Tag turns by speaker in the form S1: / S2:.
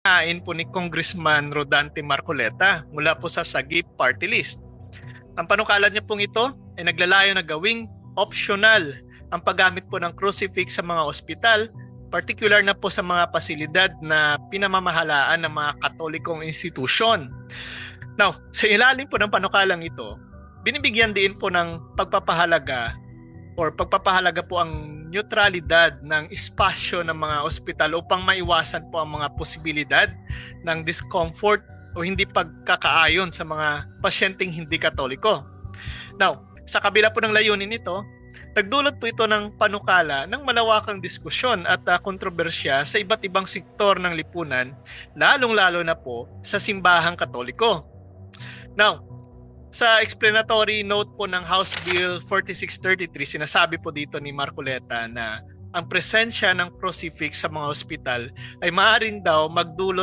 S1: Hain po ni Congressman Rodante Marcoleta mula po sa Sagip Party List. Ang panukala niya pong ito ay naglalayo na gawing optional ang paggamit po ng crucifix sa mga ospital, particular na po sa mga pasilidad na pinamamahalaan ng mga katolikong institusyon. Now, sa ilalim po ng panukalang ito, binibigyan din po ng pagpapahalaga po ang neutralidad ng espasyo ng mga ospital upang maiwasan po ang mga posibilidad ng discomfort o hindi pagkakaayon sa mga pasyenteng hindi katoliko. Now, sa kabila po ng layunin nito, nagdulot po ito ng panukala ng malawakang diskusyon at kontrobersya sa iba't ibang sektor ng lipunan, lalong-lalo na po sa simbahang katoliko. Now, sa explanatory note po ng House Bill 4633, sinasabi po dito ni Marcoleta na ang presensya ng crucifix sa mga ospital ay maaaring daw magdulot